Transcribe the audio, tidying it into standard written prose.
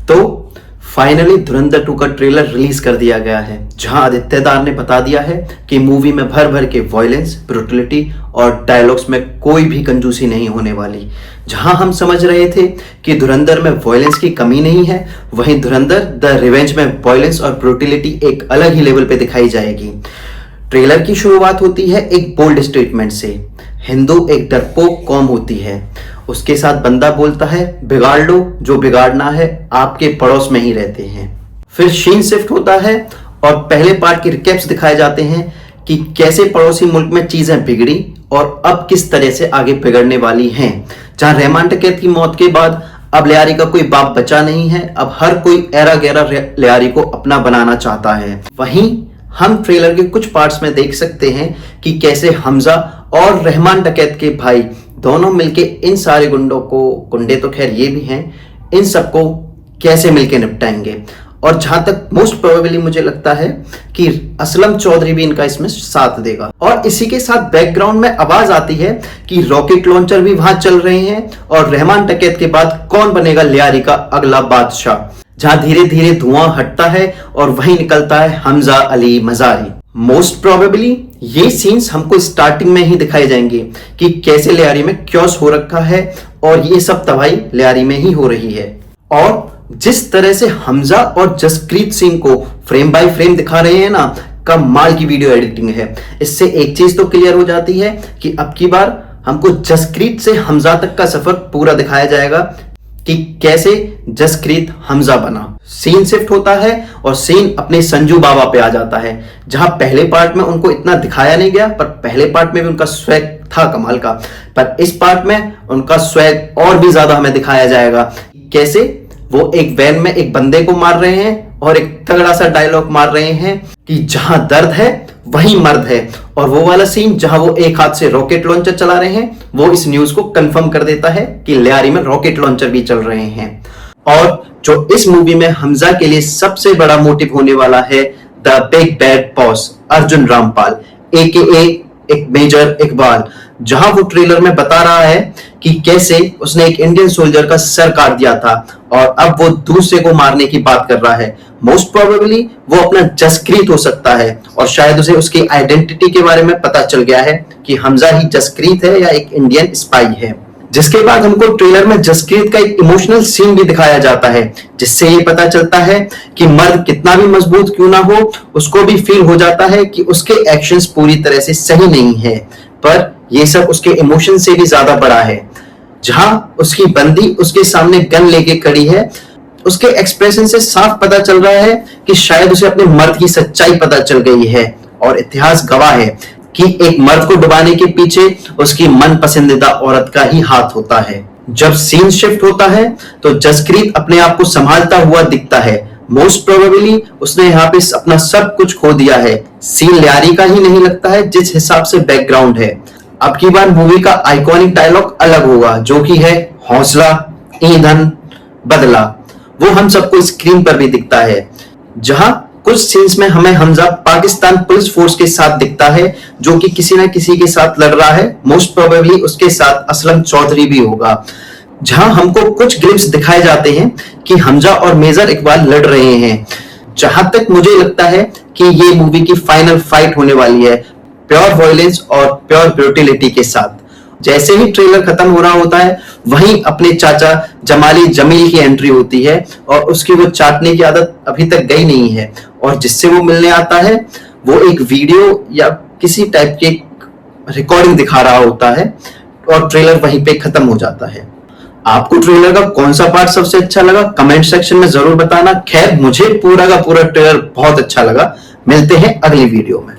तो फाइनली धुरंधर 2 का trailer release कर दिया गया है, जहां आदित्य दार ने बता दिया है कि मूवी में भर भर के वायलेंस, ब्रूटलिटी और डायलॉग्स में कोई भी कंजूसी नहीं होने वाली। जहां हम समझ रहे थे कि धुरंधर में वायलेंस की कमी नहीं है, वहीं धुरंधर द रिवेंज में वायलेंस और ब्रूटलिटी एक अलग ही लेवल पे दिखाई जाएगी। ट्रेलर की शुरुआत होती है एक बोल्ड स्टेटमेंट से। हिंदू एक डरपोक कौम होती है। उसके साथ बंदा बोलता है, बिगाड़ लो जो बिगाड़ना है, आपके पड़ोस में ही रहते हैं। फिर सीन शिफ्ट होता है और पहले पार्ट के रिकैप्स दिखाए जाते हैं कि कैसे पड़ोसी मुल्क में चीजें बिगड़ी और अब किस तरह से आगे बिगड़ने वाली हैं। जहां रहमान टकैत की मौत के बाद अब लियारी का कोई बाप बचा नहीं है। अब हर कोई ऐरा गैरा लियारी को अपना बनाना चाहता है। वहीं हम ट्रेलर के कुछ पार्ट्स में देख सकते हैं कि कैसे हमजा और रहमान टकैत के भाई दोनों मिलके इन सारे गुंडे तो खैर ये भी हैं, इन सबको कैसे मिलके निपटाएंगे। और जहां तक मोस्ट प्रोबेबली मुझे लगता है कि असलम चौधरी भी इनका इसमें साथ देगा। और इसी के साथ बैकग्राउंड में आवाज आती है कि रॉकेट लॉन्चर भी वहां चल रहे हैं और रहमान टकैत के बाद कौन बनेगा लियारी का अगला बादशाह। जहां धीरे धीरे धुआं हटता है और वहीं निकलता है हमजा अली मजारी। मोस्ट प्रोबेबली ये सीन्स हमको स्टार्टिंग में ही दिखाए जाएंगे कि कैसे लियारी में क्योस हो रखा है और ये सब तबाही लियारी में ही हो रही है। और जिस तरह से हमजा और जसप्रीत सिंह को फ्रेम बाय फ्रेम दिखा रहे हैं ना, कमाल की वीडियो एडिटिंग है। इससे एक चीज तो क्लियर हो जाती है कि अब की बार हमको जसप्रीत से हमजा तक का सफर पूरा दिखाया जाएगा कि कैसे जसप्रीत हमजा बना। सीन शिफ्ट होता है और सीन अपने संजू बाबा पे आ जाता है, जहां पहले पार्ट में उनको इतना दिखाया नहीं गया, पर पहले पार्ट में भी उनका स्वैग था कमाल का। पर इस पार्ट में उनका स्वैग और भी ज्यादा हमें दिखाया जाएगा। कैसे वो एक वैन में एक बंदे को मार रहे हैं और एक तगड़ा सा डायलॉग मार रहे हैं कि जहां दर्द है वहीं मर्द है। और वो वाला सीन जहां वो एक हाथ से रॉकेट लॉन्चर चला रहे हैं, वो इस न्यूज को कंफर्म कर देता है कि लियारी में रॉकेट लॉन्चर भी चल रहे हैं। और जो इस मूवी में हमजा के लिए सबसे बड़ा मोटिव होने वाला है, the big bad boss Arjun Rampal AKA एक मेजर इकबाल, जहां वो ट्रेलर में बता रहा है कि कैसे उसने एक इंडियन सोल्जर का सर काट दिया था और अब वो दूसरे को मारने की बात कर रहा है। मोस्ट प्रोबेबली वो अपना जसप्रीत हो सकता है और शायद उसे उसकी आइडेंटिटी के बारे में पता चल गया है कि हमजा ही जसप्रीत है या एक इंडियन स्पाई है। जिसके बाद हमको ट्रेलर में जसप्रीत का एक इमोशनल सीन भी दिखाया जाता है, जिससे ये पता चलता है कि मर्द कितना भी मजबूत क्यों ना हो, उसको भी फील हो जाता है कि उसके एक्शंस पूरी तरह से सही नहीं है, पर ये सब उसके इमोशन से भी ज्यादा बड़ा है। जहां उसकी बंदी उसके सामने गन लेके खड़ी है, उसके एक्सप्रेशन से साफ पता चल रहा है कि शायद उसे अपने मर्द की सच्चाई पता चल गई है। और इतिहास गवाह है कि एक मर्द को डुबाने के पीछे उसकी मन पसंदीदा औरत का ही हाथ होता है। जब सीन शिफ्ट होता है तो जसप्रीत अपने आप को संभालता हुआ दिखता है। मोस्ट प्रोबेबली उसने यहाँ पे अपना सब कुछ खो दिया है। सीन लियारी का ही नहीं लगता है जिस हिसाब से बैकग्राउंड है। अब की बार मूवी का आइकॉनिक डायलॉग अलग होगा, जो कि है हौसला, ईंधन, बदला। वो हम सबको स्क्रीन पर भी दिखता है। जहां कुछ सीन्स में हमें हमजा पाकिस्तान पुलिस फोर्स के साथ दिखता है, जो कि किसी न किसी के साथ लड़ रहा है। मोस्ट प्रोबेबली उसके साथ असलम चौधरी भी होगा। जहां हमको कुछ ग्लिम्स दिखाए जाते हैं कि हमजा और मेजर इकबाल लड़ रहे हैं। जहां तक मुझे लगता है कि ये मूवी की फाइनल फाइट होने वाली है, प्योर वायलेंस और प्योर ब्रूटलिटी के साथ। जैसे ही ट्रेलर खत्म हो रहा होता है, वहीं अपने चाचा जमाली जमील की एंट्री होती है और उसकी वो चाटने की आदत अभी तक गई नहीं है। और जिससे वो मिलने आता है, वो एक वीडियो या किसी टाइप की रिकॉर्डिंग दिखा रहा होता है और ट्रेलर वहीं पे खत्म हो जाता है। आपको ट्रेलर का कौन सा पार्ट सबसे अच्छा लगा, कमेंट सेक्शन में जरूर बताना। खैर मुझे पूरा का पूरा ट्रेलर बहुत अच्छा लगा। मिलते हैं अगली वीडियो में।